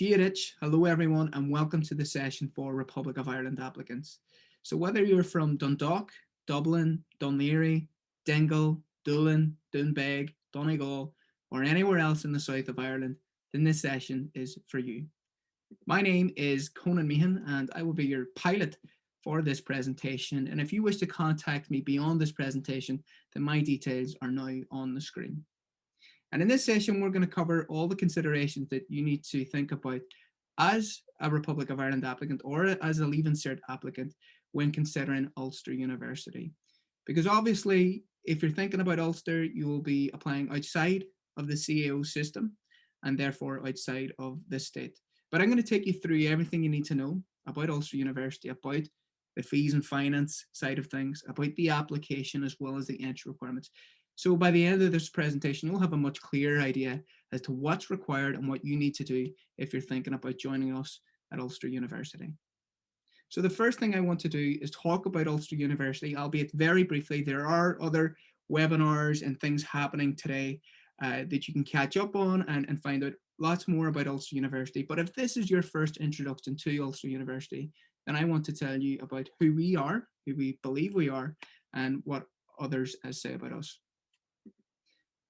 Giarich, hello everyone, and welcome to the session for Republic of Ireland applicants. So whether you're from Dundalk, Dublin, Dún Laoghaire, Dingle, Dublin, Doonbeg, Donegal, or anywhere else in the south of Ireland, then this session is for you. My name is Conán Meehan, and I will be your pilot for this presentation. And if you wish to contact me beyond this presentation, then my details are now on the screen. And in this session, we're going to cover all the considerations that you need to think about as a Republic of Ireland applicant or as a Leaving Cert applicant when considering Ulster University. Because obviously, if you're thinking about Ulster, you will be applying outside of the CAO system and therefore outside of this state. But I'm going to take you through everything you need to know about Ulster University, about the fees and finance side of things, about the application as well as the entry requirements. So by the end of this presentation, you'll have a much clearer idea as to what's required and what you need to do if you're thinking about joining us at Ulster University. So the first thing I want to do is talk about Ulster University, albeit very briefly. There are other webinars and things happening today that you can catch up on and find out lots more about Ulster University. But if this is your first introduction to Ulster University, then I want to tell you about who we are, who we believe we are, and what others say about us.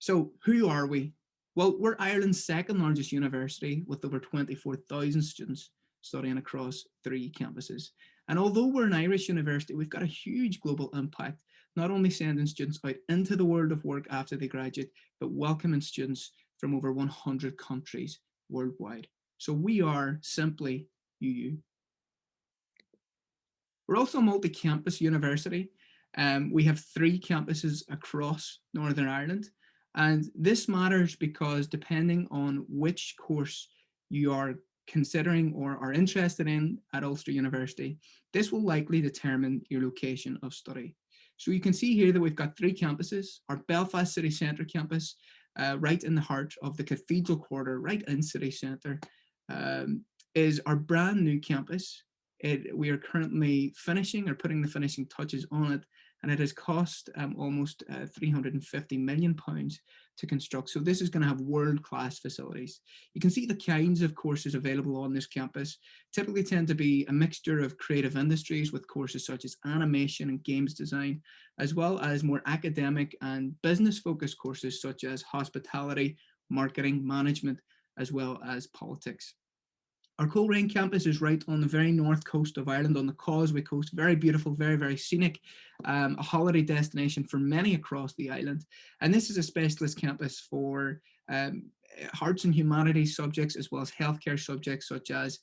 So who are we? Well, we're Ireland's second largest university with over 24,000 students studying across 3 campuses. And although we're an Irish university, we've got a huge global impact, not only sending students out into the world of work after they graduate, but welcoming students from over 100 countries worldwide. So we are simply UU. We're also a multi-campus university. We have 3 campuses across Northern Ireland. And this matters because depending on which course you are considering or are interested in at Ulster University, this will likely determine your location of study. So you can see here that we've got 3 campuses. Our Belfast City Centre campus, right in the heart of the Cathedral Quarter, right in City Centre, is our brand new campus. We are currently finishing or putting the finishing touches on it, and it has cost almost £350 million to construct. So this is going to have world-class facilities. You can see the kinds of courses available on this campus typically tend to be a mixture of creative industries with courses such as animation and games design, as well as more academic and business-focused courses such as hospitality, marketing, management, as well as politics. Our Coleraine campus is right on the very north coast of Ireland, on the Causeway Coast. Very beautiful, very, very scenic, a holiday destination for many across the island. And this is a specialist campus for arts and humanities subjects, as well as healthcare subjects such as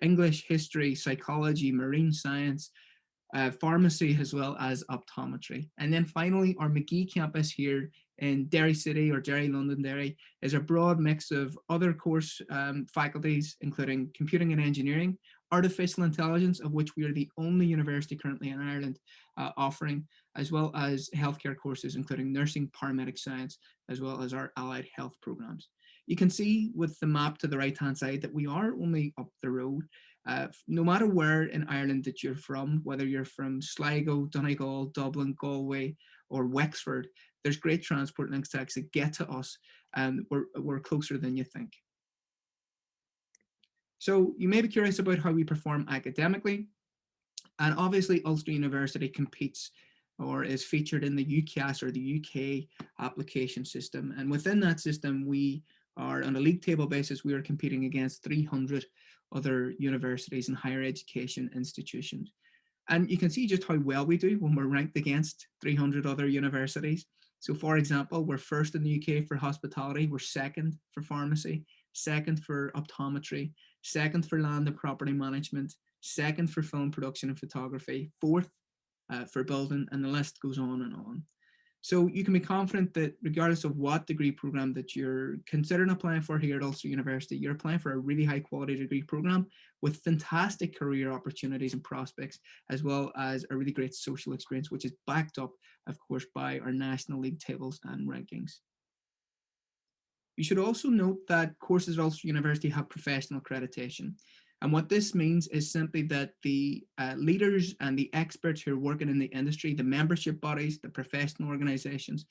English, history, psychology, marine science, pharmacy, as well as optometry. And then finally, our Magee campus here in Derry City, or Derry, Londonderry, is a broad mix of other course faculties, including computing and engineering, artificial intelligence, of which we are the only university currently in Ireland offering, as well as healthcare courses, including nursing, paramedic science, as well as our allied health programs. You can see with the map to the right-hand side that we are only up the road. No matter where in Ireland that you're from, whether you're from Sligo, Donegal, Dublin, Galway, or Wexford, there's great transport links to actually get to us, and we're closer than you think. So you may be curious about how we perform academically, and obviously Ulster University competes or is featured in the UCAS, or the UK application system, and within that system we are on a league table basis. We are competing against 300 other universities and higher education institutions. And you can see just how well we do when we're ranked against 300 other universities. So for example, we're first in the UK for hospitality, we're second for pharmacy, second for optometry, second for land and property management, second for film production and photography, fourth for building, and the list goes on and on. So you can be confident that regardless of what degree program that you're considering applying for here at Ulster University, you're applying for a really high quality degree program with fantastic career opportunities and prospects, as well as a really great social experience, which is backed up, of course, by our national league tables and rankings. You should also note that courses at Ulster University have professional accreditation. And what this means is simply that the leaders and the experts who are working in the industry, the membership bodies, the professional organizations,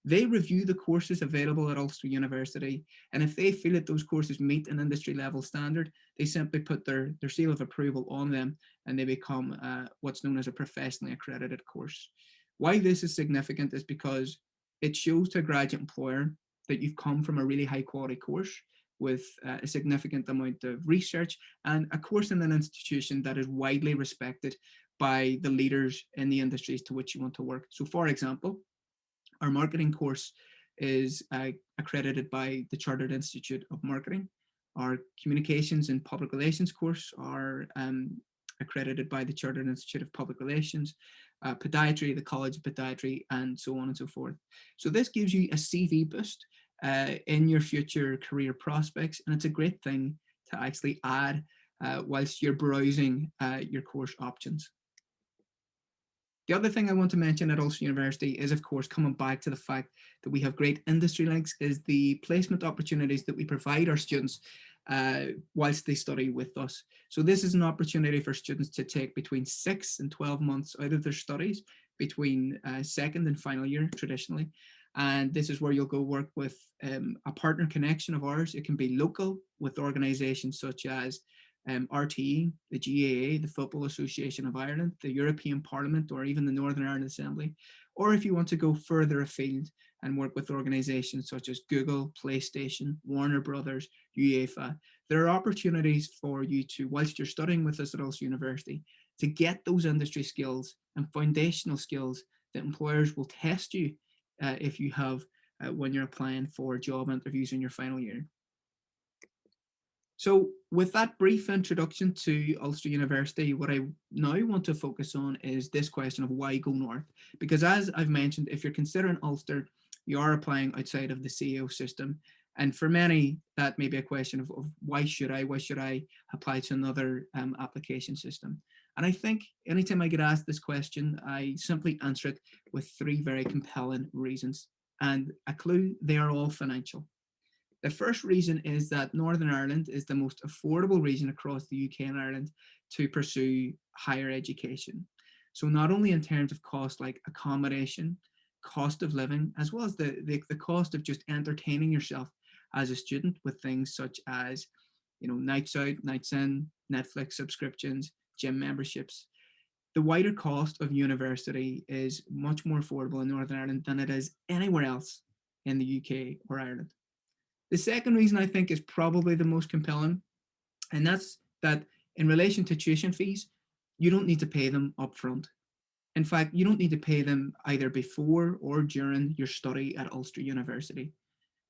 They review the courses available at Ulster University, and if they feel that those courses meet an industry level standard, they simply put their seal of approval on them, and they become what's known as a professionally accredited course. Why this is significant is because it shows to a graduate employer that you've come from a really high quality course with a significant amount of research and a course in an institution that is widely respected by the leaders in the industries to which you want to work. So for example, our marketing course is accredited by the Chartered Institute of Marketing. Our communications and public relations course are accredited by the Chartered Institute of Public Relations, podiatry, the College of Podiatry, and so on and so forth. So this gives you a CV boost in your future career prospects, and it's a great thing to actually add whilst you're browsing your course options. The other thing I want to mention at Ulster University is, of course, coming back to the fact that we have great industry links, is the placement opportunities that we provide our students whilst they study with us. So this is an opportunity for students to take between 6 and 12 months out of their studies between second and final year traditionally. And this is where you'll go work with a partner connection of ours. It can be local with organizations such as RTE, the GAA, the Football Association of Ireland, the European Parliament, or even the Northern Ireland Assembly. Or if you want to go further afield and work with organizations such as Google, PlayStation, Warner Brothers, UEFA, there are opportunities for you to, whilst you're studying with us at Ulster University, to get those industry skills and foundational skills that employers will test you if you have when you're applying for job interviews in your final year. So with that brief introduction to Ulster University, what I now want to focus on is this question of why go north? Because as I've mentioned, if you're considering Ulster, you are applying outside of the CAO system. And for many, that may be a question of why should I apply to another application system? And I think anytime I get asked this question, I simply answer it with 3 very compelling reasons. And a clue, they are all financial. The first reason is that Northern Ireland is the most affordable region across the UK and Ireland to pursue higher education. So not only in terms of cost like accommodation, cost of living, as well as the cost of just entertaining yourself as a student with things such as, nights out, nights in, Netflix subscriptions, gym memberships. The wider cost of university is much more affordable in Northern Ireland than it is anywhere else in the UK or Ireland. The second reason I think is probably the most compelling, and that's that in relation to tuition fees, you don't need to pay them upfront. In fact, you don't need to pay them either before or during your study at Ulster University.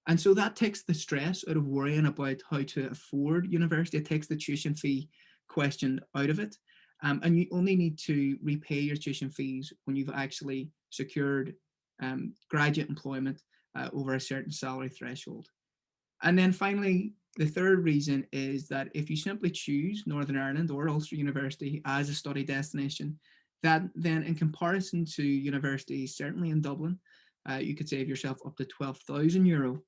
And so that takes the stress out of worrying about how to afford university. It takes the tuition fee question out of it. And you only need to repay your tuition fees when you've actually secured graduate employment over a certain salary threshold. And then finally, the third reason is that if you simply choose Northern Ireland or Ulster University as a study destination, that then in comparison to universities, certainly in Dublin, you could save yourself up to €12,000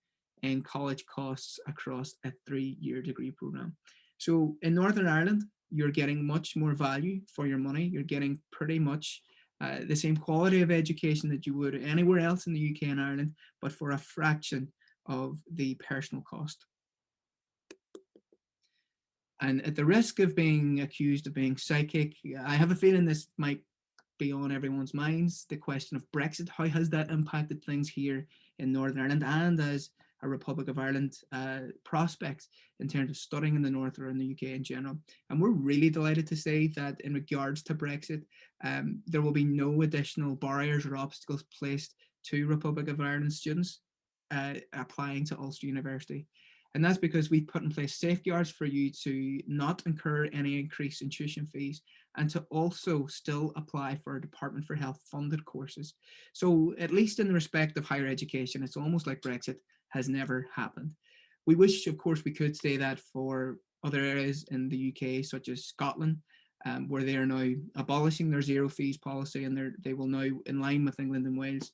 in college costs across a 3-year degree program. So in Northern Ireland, you're getting much more value for your money. You're getting pretty much the same quality of education that you would anywhere else in the UK and Ireland, but for a fraction of the personal cost. And at the risk of being accused of being psychic, I have a feeling this might be on everyone's minds, the question of Brexit. How has that impacted things here in Northern Ireland and as a Republic of Ireland prospects in terms of studying in the North or in the UK in general? And we're really delighted to say that in regards to Brexit, there will be no additional barriers or obstacles placed to Republic of Ireland students applying to Ulster University. And that's because we've put in place safeguards for you to not incur any increase in tuition fees and to also still apply for Department for Health funded courses. So at least in the respect of higher education, it's almost like Brexit has never happened. We wish, of course, we could say that for other areas in the UK, such as Scotland, where they are now abolishing their zero fees policy, and they will now, in line with England and Wales,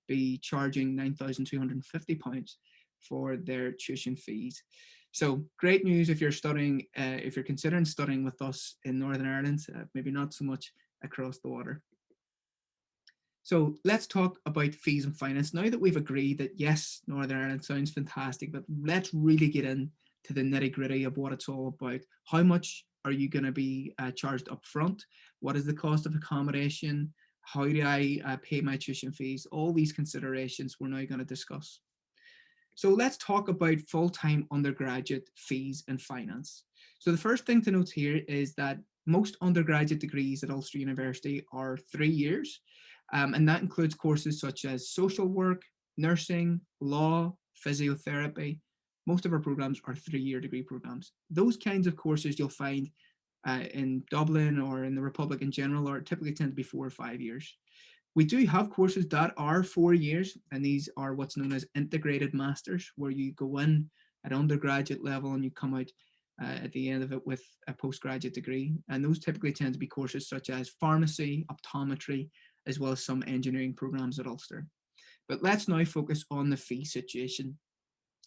be charging £9,250 for their tuition fees. So great news if you're studying, if you're considering studying with us in Northern Ireland, maybe not so much across the water. So let's talk about fees and finance. Now that we've agreed that yes, Northern Ireland sounds fantastic, but let's really get into the nitty gritty of what it's all about. How much are you going to be charged up front? What is the cost of accommodation? How do I pay my tuition fees? All these considerations we're now going to discuss. So let's talk about full-time undergraduate fees and finance. So the first thing to note here is that most undergraduate degrees at Ulster University are 3 years, and that includes courses such as social work, nursing, law, physiotherapy. Most of our programs are 3-year degree programs. Those kinds of courses you'll find in Dublin or in the Republic in general are typically tend to be 4 or 5 years. We do have courses that are 4 years, and these are what's known as integrated masters, where you go in at undergraduate level and you come out at the end of it with a postgraduate degree. And those typically tend to be courses such as pharmacy, optometry, as well as some engineering programs at Ulster. But let's now focus on the fee situation,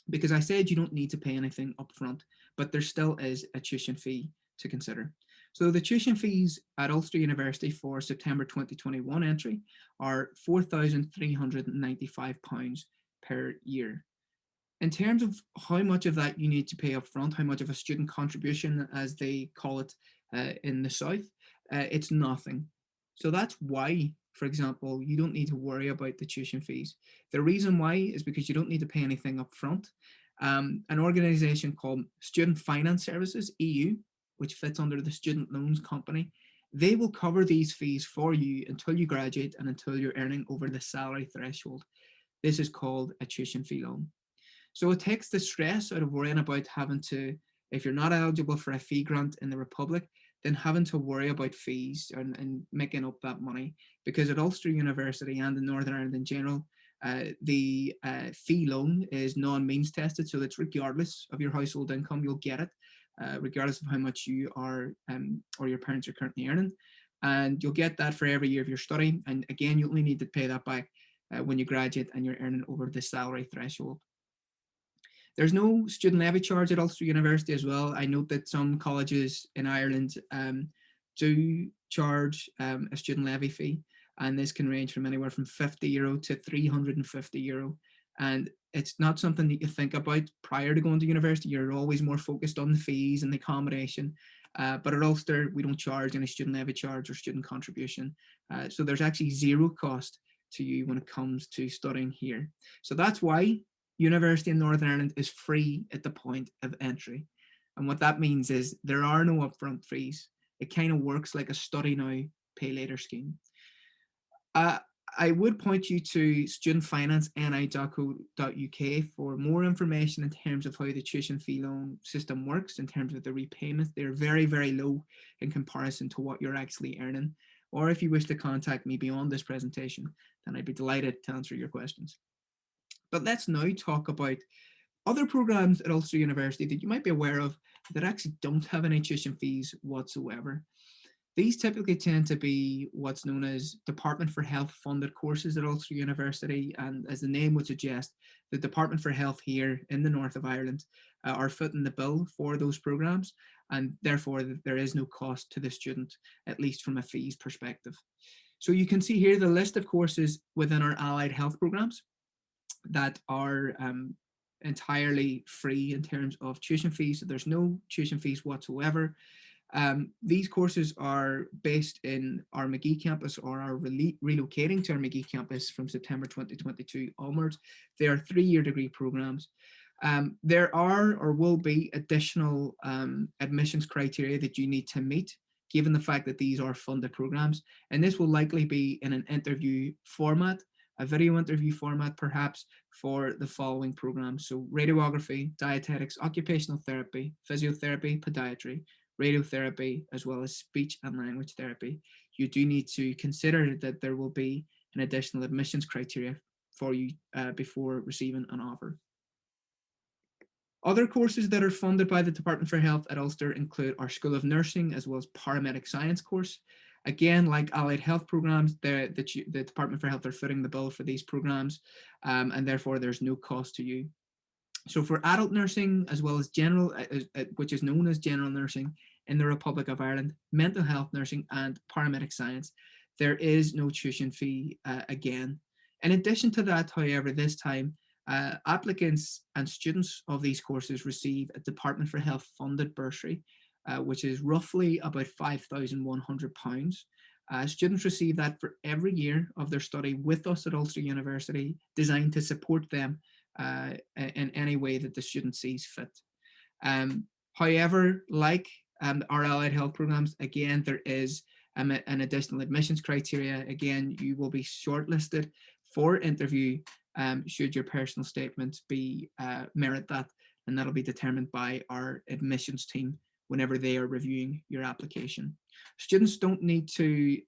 because I said you don't need to pay anything up front, but there still is a tuition fee to consider. So the tuition fees at Ulster University for September 2021 entry are £4,395 per year. In terms of how much of that you need to pay up front, how much of a student contribution, as they call it in the South, it's nothing. So that's why, for example, you don't need to worry about the tuition fees. The reason why is because you don't need to pay anything up front. An organisation called Student Finance Services, EU, which fits under the Student Loans Company, they will cover these fees for you until you graduate and until you're earning over the salary threshold. This is called a tuition fee loan. So it takes the stress out of worrying about having to, if you're not eligible for a fee grant in the Republic, then having to worry about fees and making up that money. Because at Ulster University and in Northern Ireland in general, the fee loan is non-means tested, so it's regardless of your household income, you'll get it, regardless of how much you are or your parents are currently earning. And you'll get that for every year of your study. And again, you only need to pay that back when you graduate and you're earning over the salary threshold. There's no student levy charge at Ulster University as well. I note that some colleges in Ireland do charge a student levy fee, and this can range from anywhere from €50 to €350. And it's not something that you think about prior to going to university. You're always more focused on the fees and the accommodation. But at Ulster, we don't charge any student levy charge or student contribution. So there's actually zero cost to you when it comes to studying here. So that's why University in Northern Ireland is free at the point of entry. And what that means is there are no upfront fees. It kind of works like a study now, pay later scheme. I would point you to studentfinanceni.co.uk for more information in terms of how the tuition fee loan system works, in terms of the repayments. They're very, very low in comparison to what you're actually earning. Or if you wish to contact me beyond this presentation, then I'd be delighted to answer your questions. But let's now talk about other programs at Ulster University that you might be aware of that actually don't have any tuition fees whatsoever. These typically tend to be what's known as Department for Health funded courses at Ulster University, and as the name would suggest, the Department for Health here in the north of Ireland are footing the bill for those programs, and therefore there is no cost to the student, at least from a fees perspective. So you can see here the list of courses within our allied health programs that are entirely free in terms of tuition fees. So there's no tuition fees whatsoever. These courses are based in our Magee campus or are relocating to our Magee campus from September 2022 onwards. They are 3-year degree programs. There are or will be additional admissions criteria that you need to meet, given the fact that these are funded programs. And this will likely be in an interview format, a video interview format perhaps, for the following programs. So radiography, dietetics, occupational therapy, physiotherapy, podiatry, radiotherapy, as well as speech and language therapy. You do need to consider that there will be an additional admissions criteria for you before receiving an offer. Other courses that are funded by the Department for Health at Ulster include our School of Nursing as well as Paramedic Science course. Again, like allied health programs, the Department for Health are footing the bill for these programs, and therefore there's no cost to you. So for adult nursing, as well as general, which is known as general nursing in the Republic of Ireland, mental health nursing and paramedic science, there is no tuition fee again. In addition to that, however, this time, applicants and students of these courses receive a Department for Health funded bursary, which is roughly about £5,100. Students receive that for every year of their study with us at Ulster University, designed to support them in any way that the student sees fit. However, like our allied health programs, again, there is an additional admissions criteria. Again, you will be shortlisted for interview should your personal statement be merit that, and that'll be determined by our admissions team whenever they are reviewing your application. Students don't need to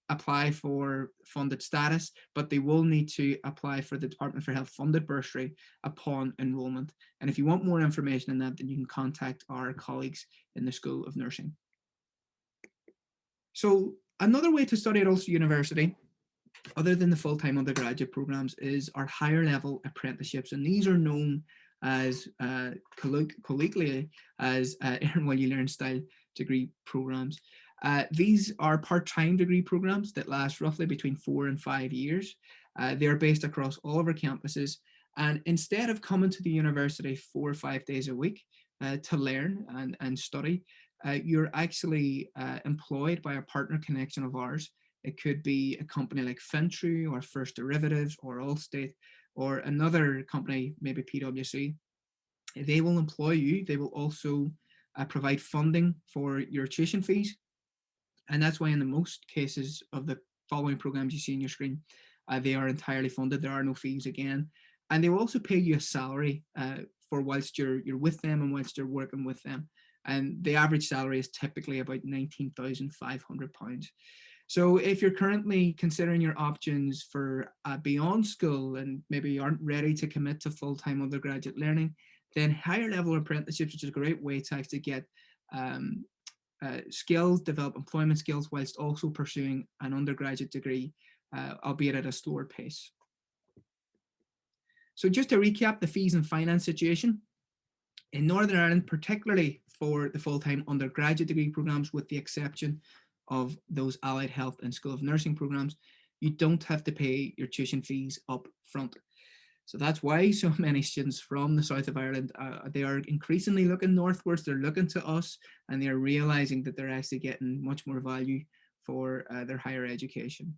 apply for funded status, but they will need to apply for the Department for Health funded bursary upon enrolment. And if you want more information on that, then you can contact our colleagues in the School of Nursing. So another way to study at Ulster University, other than the full-time undergraduate programs, is our higher level apprenticeships. And these are known as colloquially as Earn While You Learn style degree programs. These are part-time degree programs that last roughly between 4 and 5 years. They are based across all of our campuses. And instead of coming to the university 4 or 5 days a week to learn and study, you're actually employed by a partner connection of ours. It could be a company like Fintru or First Derivatives or Allstate or another company, maybe PwC. They will employ you. They will also provide funding for your tuition fees. And that's why in the most cases of the following programs you see on your screen, they are entirely funded. There are no fees again. And they will also pay you a salary for whilst you're with them and whilst you're working with them. And the average salary is typically about £19,500. So if you're currently considering your options for beyond school and maybe aren't ready to commit to full-time undergraduate learning, then higher level apprenticeships, which is a great way to actually get skills, develop employment skills, whilst also pursuing an undergraduate degree, albeit at a slower pace. So just to recap the fees and finance situation, in Northern Ireland, particularly for the full-time undergraduate degree programs, with the exception of those allied health and School of Nursing programs, you don't have to pay your tuition fees up front. So that's why so many students from the south of Ireland, they are increasingly looking northwards, they're looking to us, and they're realizing that they're actually getting much more value for their higher education.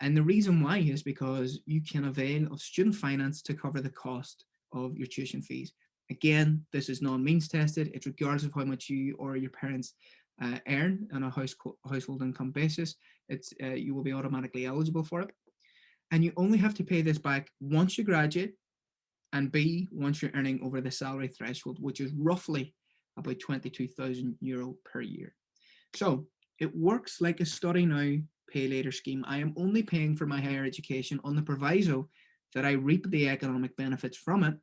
And the reason why is because you can avail of student finance to cover the cost of your tuition fees. Again, this is non-means tested. It's regardless of how much you or your parents earn on a household income basis. You will be automatically eligible for it. And you only have to pay this back once you graduate, and B, once you're earning over the salary threshold, which is roughly about €22,000 per year. So it works like a study now, pay later scheme. I am only paying for my higher education on the proviso that I reap the economic benefits from it,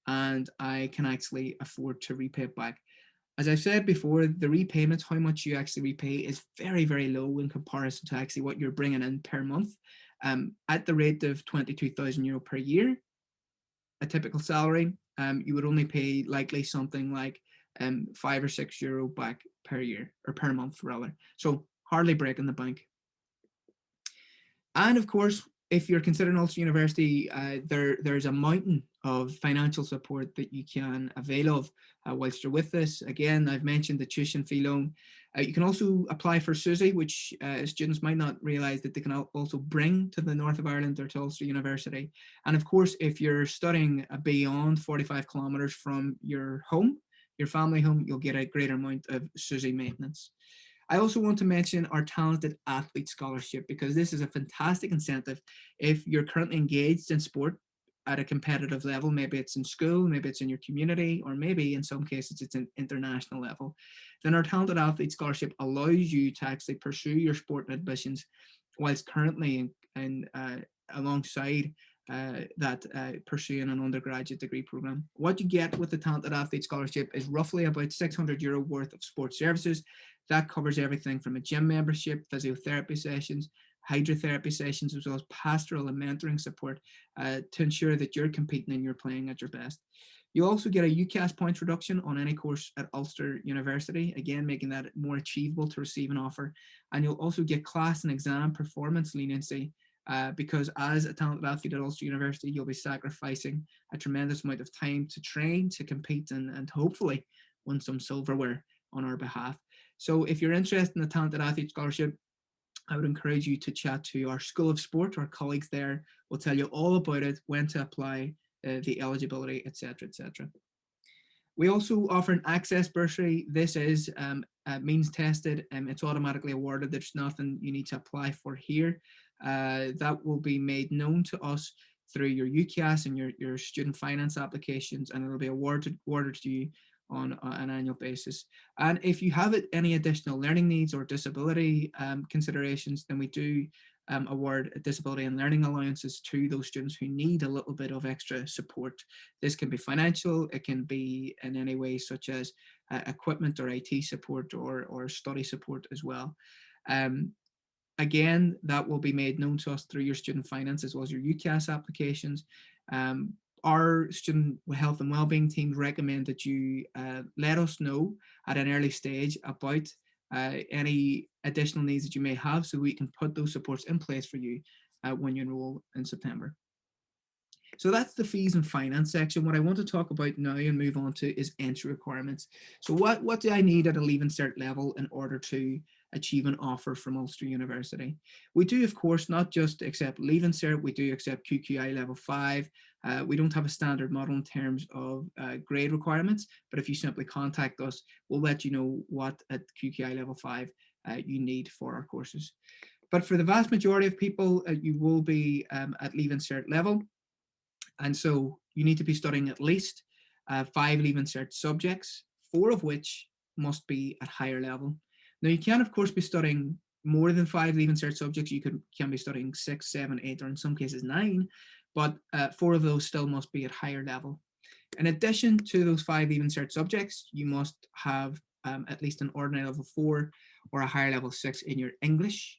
and I can actually afford to repay it back. As I said before, the repayments, how much you actually repay, is very, very low in comparison to actually what you're bringing in per month. At the rate of €22,000 per year, a typical salary, you would only pay likely something like €5 or €6 back per year, or per month rather. So hardly breaking the bank. And of course, if you're considering Ulster University, there's a mountain of financial support that you can avail of whilst you're with this. Again, I've mentioned the tuition fee loan. You can also apply for SUSI, which students might not realise that they can also bring to the north of Ireland or to Ulster University. And of course, if you're studying beyond 45 kilometres from your home, your family home, you'll get a greater amount of SUSI maintenance. I also want to mention our Talented Athlete Scholarship, because this is a fantastic incentive if you're currently engaged in sport at a competitive level. Maybe it's in school, maybe it's in your community, or maybe in some cases it's an international level. Then our Talented Athlete Scholarship allows you to actually pursue your sport admissions whilst currently alongside pursuing an undergraduate degree program. What you get with the Talented Athlete Scholarship is roughly about €600 worth of sports services. That covers everything from a gym membership, physiotherapy sessions, hydrotherapy sessions, as well as pastoral and mentoring support to ensure that you're competing and you're playing at your best. You'll also get a UCAS points reduction on any course at Ulster University, again, making that more achievable to receive an offer. And you'll also get class and exam performance leniency because as a talented athlete at Ulster University, you'll be sacrificing a tremendous amount of time to train, to compete, and hopefully win some silverware on our behalf. So if you're interested in the Talented Athlete Scholarship, I would encourage you to chat to our School of Sport. Our colleagues there will tell you all about it, when to apply, the eligibility, etc., etc. We also offer an access bursary. This is means tested and it's automatically awarded. There's nothing you need to apply for here. That will be made known to us through your UCAS and your student finance applications, and it'll be awarded to you on an annual basis. And if you have any additional learning needs or disability considerations, then we do award disability and learning allowances to those students who need a little bit of extra support. This can be financial, it can be in any way such as equipment or IT support or study support as well. Again, that will be made known to us through your student finance as well as your UCAS applications. Our student health and wellbeing teams recommend that you let us know at an early stage about any additional needs that you may have, so we can put those supports in place for you when you enroll in September. So that's the fees and finance section. What I want to talk about now and move on to is entry requirements. So what do I need at a Leaving Cert level in order to achieve an offer from Ulster University? We do, of course, not just accept Leaving Cert, we do accept QQI level 5. We don't have a standard model in terms of grade requirements, but if you simply contact us, we'll let you know what at QQI level 5 you need for our courses. But for the vast majority of people, you will be at Leaving Cert level. And so you need to be studying at least 5 Leaving Cert subjects, 4 of which must be at higher level. Now, you can, of course, be studying more than 5 Leaving Cert subjects. You can be studying 6, 7, 8, or in some cases 9, but 4 of those still must be at higher level. In addition to those 5 Leaving Cert subjects, you must have at least an ordinary level 4 or a higher level 6 in your English.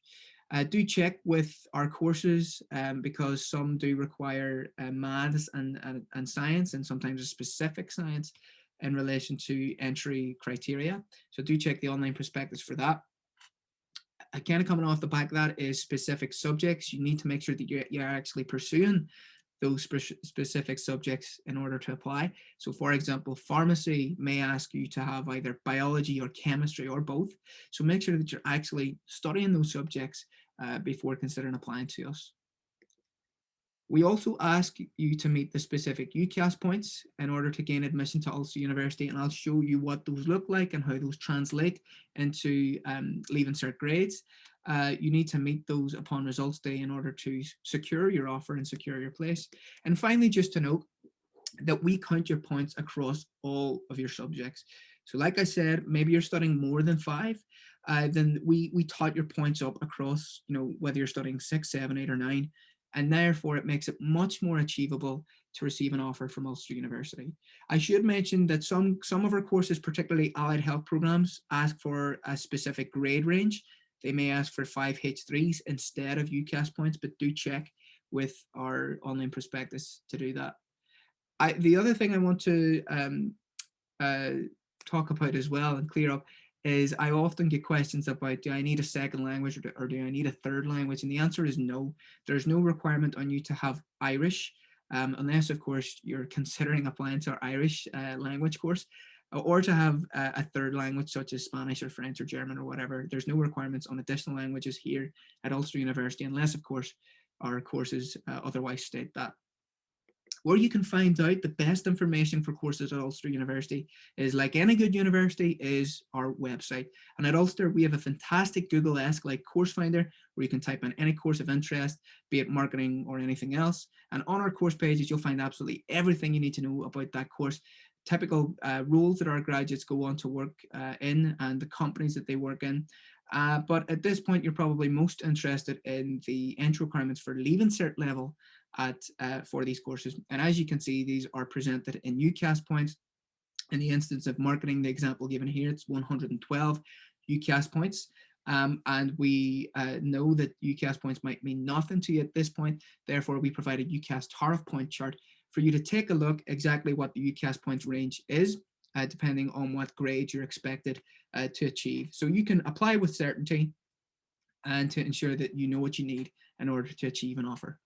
Do check with our courses because some do require maths and science, and sometimes a specific science in relation to entry criteria. So do check the online prospectus for that. Kind of coming off the back of that is specific subjects. You need to make sure that you're actually pursuing those specific subjects in order to apply. So for example, pharmacy may ask you to have either biology or chemistry or both. So make sure that you're actually studying those subjects before considering applying to us. We also ask you to meet the specific UCAS points in order to gain admission to Ulster University, and I'll show you what those look like and how those translate into Leaving Cert grades. You need to meet those upon results day in order to secure your offer and secure your place. And finally, just to note that we count your points across all of your subjects. So like I said, maybe you're studying more than 5, then we tot your points up across, whether you're studying 6, 7, 8, or 9. And therefore, it makes it much more achievable to receive an offer from Ulster University. I should mention that some of our courses, particularly allied health programs, ask for a specific grade range. They may ask for 5 H3s instead of UCAS points, but do check with our online prospectus to do that. The other thing I want to talk about as well and clear up is I often get questions about, do I need a second language or do I need a third language? And the answer is no. There's no requirement on you to have Irish, unless, of course, you're considering applying to our Irish language course, or to have a third language such as Spanish or French or German or whatever. There's no requirements on additional languages here at Ulster University, unless, of course, our courses otherwise state that. Where you can find out the best information for courses at Ulster University is, like any good university, is our website. And at Ulster, we have a fantastic Google-esque like course finder where you can type in any course of interest, be it marketing or anything else. And on our course pages, you'll find absolutely everything you need to know about that course. Typical roles that our graduates go on to work in and the companies that they work in. But at this point, you're probably most interested in the entry requirements for Leaving Cert level for these courses. And as you can see, these are presented in UCAS points. In the instance of marketing, the example given here, it's 112 UCAS points. And we know that UCAS points might mean nothing to you at this point. Therefore, we provide a UCAS tariff point chart for you to take a look exactly what the UCAS points range is, depending on what grade you're expected to achieve. So you can apply with certainty and to ensure that you know what you need in order to achieve an offer.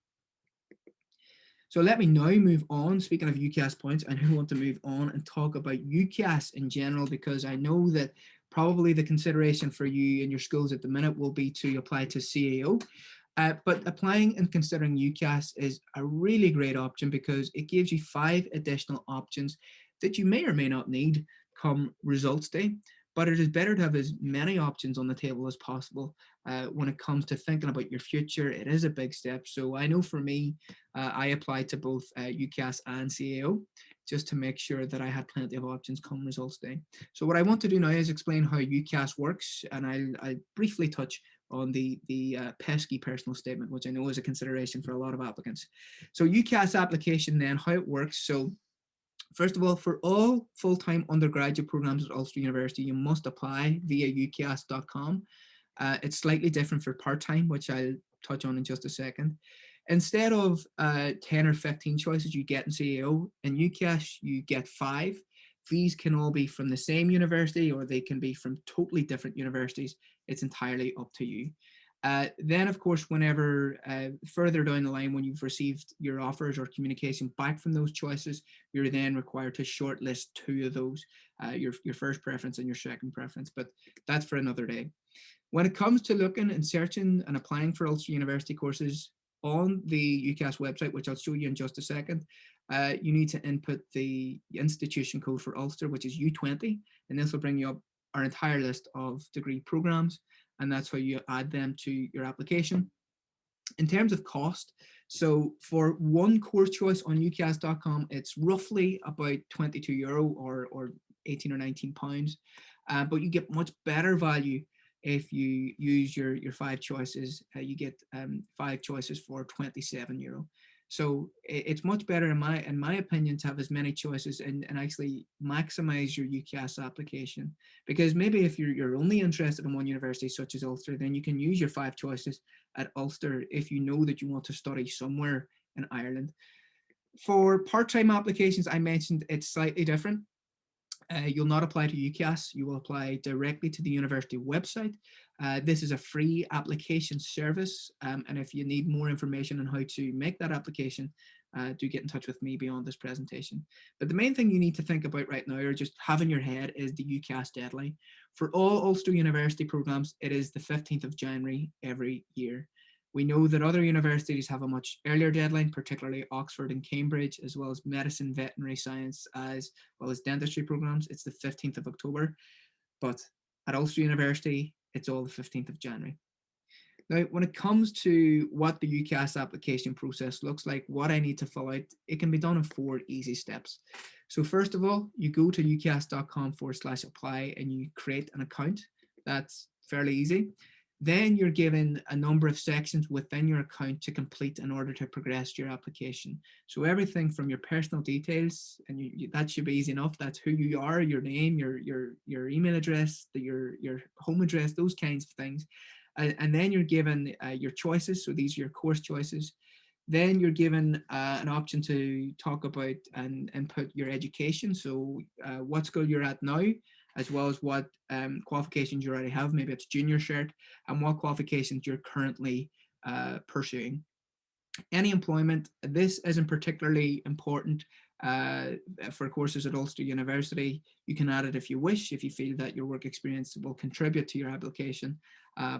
So let me now move on. Speaking of UCAS points, I now want to move on and talk about UCAS in general, because I know that probably the consideration for you in your schools at the minute will be to apply to CAO. But applying and considering UCAS is a really great option because it gives you 5 additional options that you may or may not need come results day. But it is better to have as many options on the table as possible when it comes to thinking about your future. It is a big step. So I know for me, I applied to both UCAS and CAO just to make sure that I had plenty of options come results day. So what I want to do now is explain how UCAS works, and I'll briefly touch on the pesky personal statement, which I know is a consideration for a lot of applicants. So UCAS application then, how it works. So first of all, for all full-time undergraduate programs at Ulster University, you must apply via ucas.com. It's slightly different for part-time, which I'll touch on in just a second. Instead of 10 or 15 choices you get in CAO, in UCAS you get 5. These can all be from the same university or they can be from totally different universities. It's entirely up to you. Then, of course, whenever further down the line, when you've received your offers or communication back from those choices, you're then required to shortlist 2 of those, your first preference and your second preference, but that's for another day. When it comes to looking and searching and applying for Ulster University courses on the UCAS website, which I'll show you in just a second, you need to input the institution code for Ulster, which is U20, and this will bring you up our entire list of degree programs, and that's how you add them to your application. In terms of cost, so for one course choice on ucas.com, it's roughly about €22 or 18 or 19 pounds, but you get much better value if you use your 5 choices. You get 5 choices for €27. So it's much better in my opinion to have as many choices and actually maximize your UCAS application, because maybe if you're only interested in one university such as Ulster, then you can use your 5 choices at Ulster if you know that you want to study somewhere in Ireland. For part-time applications, I mentioned it's slightly different. You'll not apply to UCAS, you will apply directly to the university website. This is a free application service, and if you need more information on how to make that application, do get in touch with me beyond this presentation. But the main thing you need to think about right now, or just have in your head, is the UCAS deadline. For all Ulster University programs, it is the 15th of January every year. We know that other universities have a much earlier deadline, particularly Oxford and Cambridge, as well as medicine, veterinary science, as well as dentistry programs. It's the 15th of October, but at Ulster University, it's all the 15th of January. Now, when it comes to what the UCAS application process looks like, what I need to fill out, it can be done in 4 easy steps. So first of all, you go to ucas.com/apply and you create an account. That's fairly easy. Then you're given a number of sections within your account to complete in order to progress your application. So everything from your personal details, and that should be easy enough. That's who you are, your name, your email address, your home address, those kinds of things. And then you're given your choices. So these are your course choices. Then you're given an option to talk about and input your education. So what school you're at now, as well as what qualifications you already have. Maybe it's junior cert, and what qualifications you're currently pursuing. Any employment, this isn't particularly important for courses at Ulster University. You can add it if you wish, if you feel that your work experience will contribute to your application,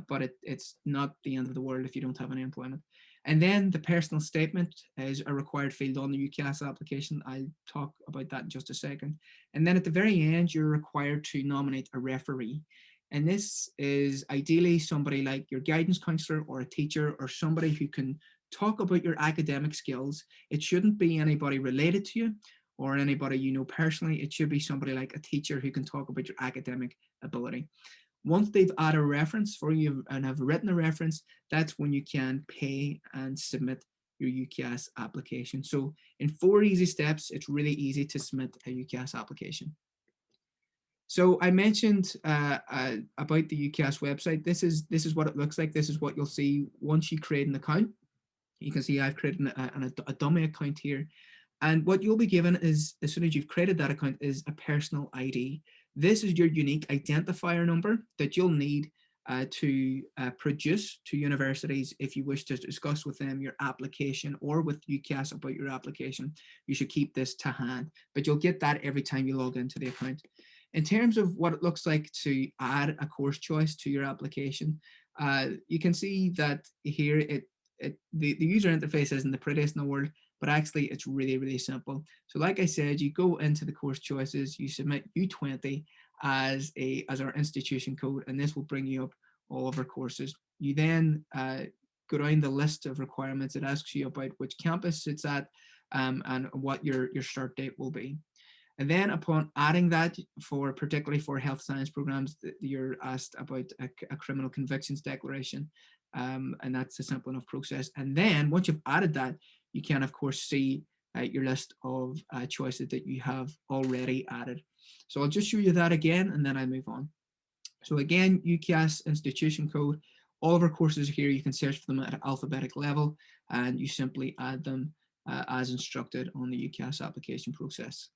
but it's not the end of the world if you don't have any employment. And then the personal statement is a required field on the UCAS application. I'll talk about that in just a second. And then at the very end, you're required to nominate a referee. And this is ideally somebody like your guidance counselor or a teacher or somebody who can talk about your academic skills. It shouldn't be anybody related to you or anybody you know personally. It should be somebody like a teacher who can talk about your academic ability. Once they've added a reference for you and have written a reference, that's when you can pay and submit your UCAS application. So in 4 easy steps, it's really easy to submit a UCAS application. So I mentioned about the UCAS website. This is what it looks like. This is what you'll see once you create an account. You can see I've created a dummy account here. And what you'll be given is, as soon as you've created that account, is a personal ID. This is your unique identifier number that you'll need to produce to universities if you wish to discuss with them your application, or with UCAS about your application. You should keep this to hand, but you'll get that every time you log into the account. In terms of what it looks like to add a course choice to your application, you can see that here the user interface isn't the prettiest in the world, but actually it's really, really simple. So like I said, you go into the course choices, you submit U20 as our institution code, and this will bring you up all of our courses. You then go down the list of requirements. It asks you about which campus it's at, and what your start date will be. And then upon adding that, particularly for health science programs, you're asked about a criminal convictions declaration, and that's a simple enough process. And then once you've added that, you can of course see your list of choices that you have already added. So I'll just show you that again, and then I'll move on. So again, UCAS institution code. All of our courses here, you can search for them at an alphabetic level, and you simply add them as instructed on the UCAS application process.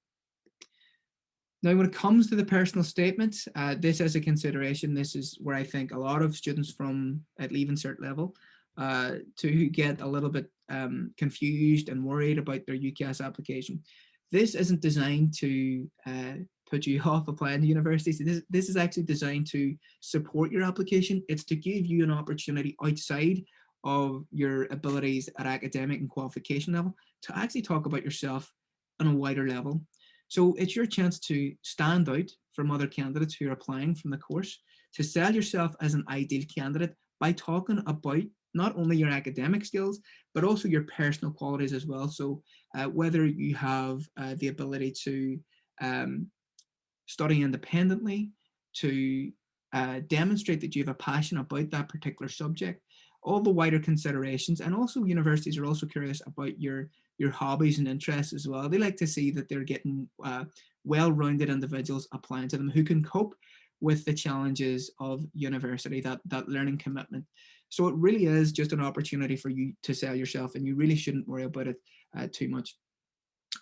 Now, when it comes to the personal statement, this as a consideration, this is where I think a lot of students from at Leaving Cert level to get a little bit confused and worried about their UCAS application. This isn't designed to put you off applying to universities. This is actually designed to support your application. It's to give you an opportunity outside of your abilities at academic and qualification level to actually talk about yourself on a wider level. So it's your chance to stand out from other candidates who are applying from the course, to sell yourself as an ideal candidate by talking about not only your academic skills, but also your personal qualities as well. So whether you have the ability to study independently, to demonstrate that you have a passion about that particular subject, all the wider considerations. And also universities are also curious about your hobbies and interests as well. They like to see that they're getting well-rounded individuals applying to them who can cope with the challenges of university, that learning commitment. So it really is just an opportunity for you to sell yourself, and you really shouldn't worry about it too much.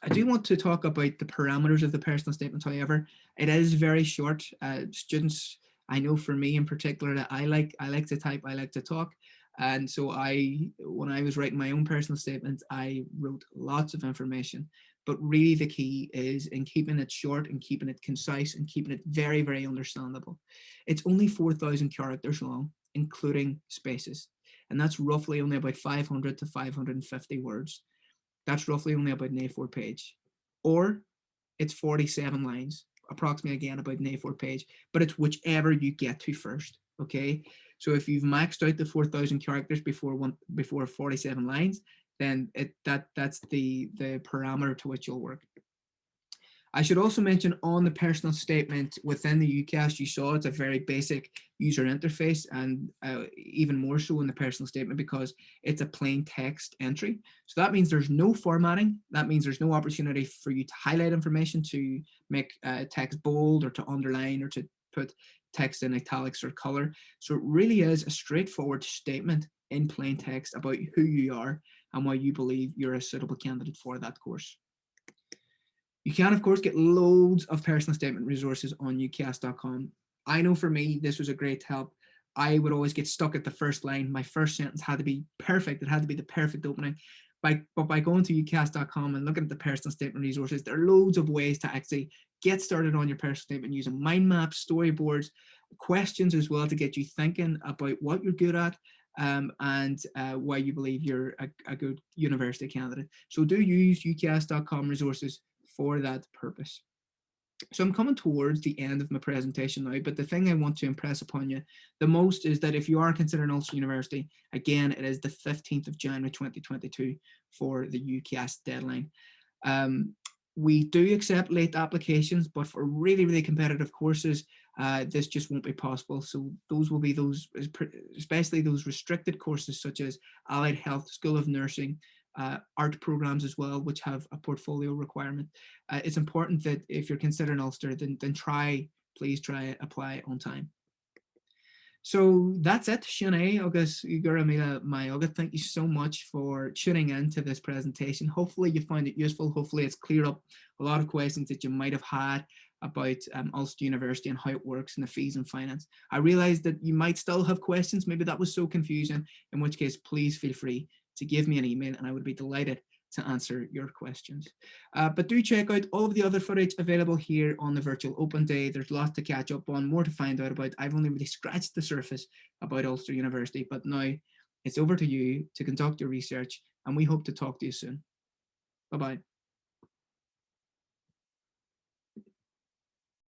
I do want to talk about the parameters of the personal statement, however. It is very short. Students, I know for me in particular, that I like to type, I like to talk. And so when I was writing my own personal statement, I wrote lots of information. But really the key is in keeping it short and keeping it concise and keeping it very, very understandable. It's only 4,000 characters long, including spaces. And that's roughly only about 500 to 550 words. That's roughly only about an A4 page. Or it's 47 lines, approximately again about an A4 page, but it's whichever you get to first, okay? So if you've maxed out the 4,000 characters before 47 lines, then that's the parameter to which you'll work. I should also mention on the personal statement within the UCAS, you saw it's a very basic user interface, and even more so in the personal statement because it's a plain text entry. So that means there's no formatting. That means there's no opportunity for you to highlight information, to make text bold or to underline or to put text in italics or color. So it really is a straightforward statement in plain text about who you are and why you believe you're a suitable candidate for that course. You can, of course, get loads of personal statement resources on ucas.com. I know for me, this was a great help. I would always get stuck at the first line. My first sentence had to be perfect. It had to be the perfect opening. But by going to ucas.com and looking at the personal statement resources, there are loads of ways to actually get started on your personal statement using mind maps, storyboards, questions as well to get you thinking about what you're good at, and why you believe you're a good university candidate. So do use ucas.com resources for that purpose. So I'm coming towards the end of my presentation now, but the thing I want to impress upon you the most is that if you are considering Ulster University, again, it is the 15th of January 2022 for the UCAS deadline. We do accept late applications, but for really, really competitive courses, this just won't be possible. So those will be those, especially those restricted courses such as Allied Health, School of Nursing, art programs as well, which have a portfolio requirement. It's important that if you're considering Ulster, then please try apply on time. So that's it, Sinead, August, Guramila, my August. Thank you so much for tuning in to this presentation. Hopefully you found it useful. Hopefully it's cleared up a lot of questions that you might have had about Ulster University and how it works and the fees and finance. I realize that you might still have questions. Maybe that was so confusing, in which case, please feel free to give me an email and I would be delighted to answer your questions. But do check out all of the other footage available here on the virtual open day. There's lots to catch up on, more to find out about. I've only really scratched the surface about Ulster University, but now it's over to you to conduct your research, and we hope to talk to you soon. Bye-bye.